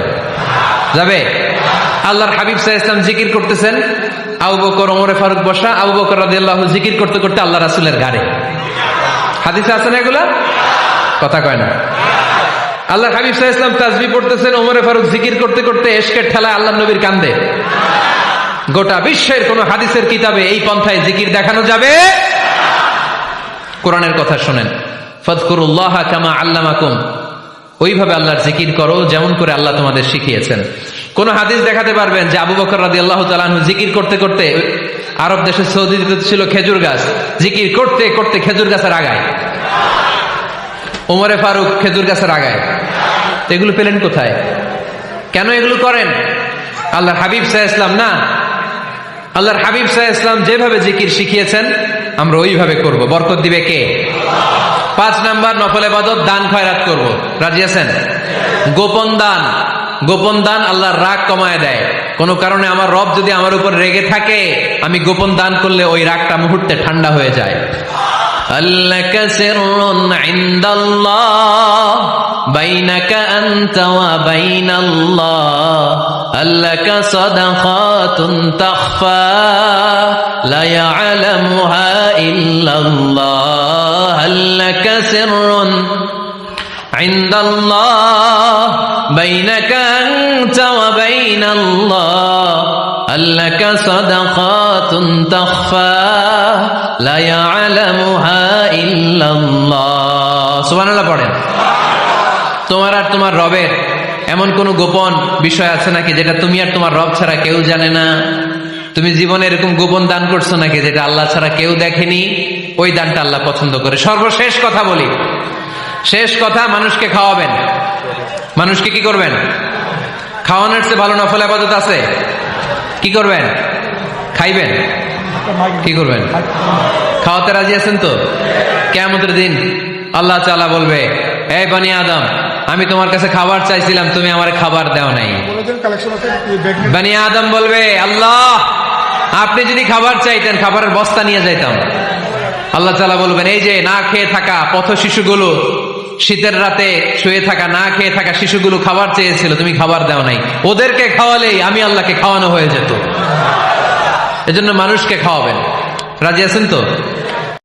যাবে? আল্লাহর হাবিব সাল্লাল্লাহু আলাইহি ওয়াসাল্লাম জিকির করতেছেন, আবু বকর ওমর ফারুক বসা, আবু বকর রাদিয়াল্লাহু জিকির করতে করতে আল্লাহ রাসূলের ঘাড়ে। হাদিসে আছে না এগুলা? কথা কয় না। আল্লাহর হাবিব সাল্লাল্লাহু আলাইহি ওয়াসাল্লাম তাসবিহ পড়তেছেন, ওমর ফারুক জিকির করতে করতে ইশকের ঠেলায় আল্লাহর নবীর কান্দে। গোটা বিশ্বের কোন হাদিসের কিতাবে এই পন্থায় জিকির দেখানো যাবে? কোরআনের কথা শুনেন, ফাযকুরুল্লাহ কামা আল্লামাকুম, ওইভাবে আল্লাহর জিকির করো যেমন করে আল্লাহ তোমাদের শিখিয়েছেন। কোন হাদিস দেখাতে পারবেন যে আবু বকর রাদিয়াল্লাহু তাআলা আনহু জিকির করতে করতে, আরব দেশে সৌদিতে ছিল খেজুর গাছ, জিকির করতে করতে খেজুর গাছের আগায়, ওমরে ফারুক খেজুর গাছের আগায়, এগুলো পেলেন কোথায়? কেন এগুলো করেন? আল্লাহর হাবিব সাল্লাল্লাহু আলাইহি ওয়াসাল্লাম না, আল্লাহর হাবিব সাল্লাল্লাহু আলাইহি ওয়াসাল্লাম যেভাবে জিকির শিখিয়েছেন আমরা ওইভাবে করব। বরকত দিবে কে? 5 নাম্বার নফল ইবাদত, দান খয়রাত করব। রাজি আছেন? গোপন দান, গোপন দান আল্লাহর রাগ কমায় দেয়। কোন কারণে আমার রব যদি আমার উপর রেগে থাকে, আমি গোপন দান করলে ওই রাগটা মুহূর্তে ঠান্ডা হয়ে যায়। আল্লাকা সিররুন ইনদাল্লাহ বাইনাকা আনতা ওয়া বাইনাল্লাহ, আল্লাকা সাদাকাতুন তাখফা লা ইয়ালামুহা ইল্লাল্লাহ, আল্লাকা সিররুন ইনদাল্লাহ বাইনাকা আনতা ওয়া বাইনাল্লাহ, আল্লাকা সাদাকাতুন তাখফা লা ইয়ালামুহা ইল্লাল্লাহ। সুবহানাল্লাহ পড়েন। তোমার আর তোমার রবের এমন কোন গোপন বিষয় আছে নাকি যেটা তুমি আর তোমার রব ছাড়া কেউ জানে না? তুমি জীবনে এরকম গোপন দান করছো নাকি যেটা আল্লাহ ছাড়া কেউ দেখেনি? ওই দানটা আল্লাহ পছন্দ করে। সর্বশেষ কথা বলি, শেষ কথা, মানুষকে খাওয়াবেন। মানুষকে কি করবেন? খাওয়ানোর চেয়ে ভালো নফল ইবাদত আছে? কি করবেন? খাইবেন। কি করবেন? খাওয়াতে রাজি আছেন তো? কিয়ামতের দিন আল্লাহ তাআলা বলবে, এই বনি আদম, আমি তোমার কাছে খাবার চাইছিলাম, তুমি আমার খাবার দাও নাই। বনি আদম বলবে, আল্লাহ আপনি যদি খাবার চাইতেন খাবারের বস্তা নিয়ে যাইতাম। আল্লাহ তাআলা বলবেন, এই যে না খেয়ে থাকা পথ শিশুগুলো, শীতের রাতে শুয়ে থাকা না খেয়ে থাকা শিশুগুলো খাবার চেয়েছিল, তুমি খাবার দাও নাই, ওদেরকে খাওয়ালেই আমি আল্লাহকে খাওয়ানো হয়ে যেত। এজন্য মানুষকে খাওয়াবেন। রাজি আছেন তো?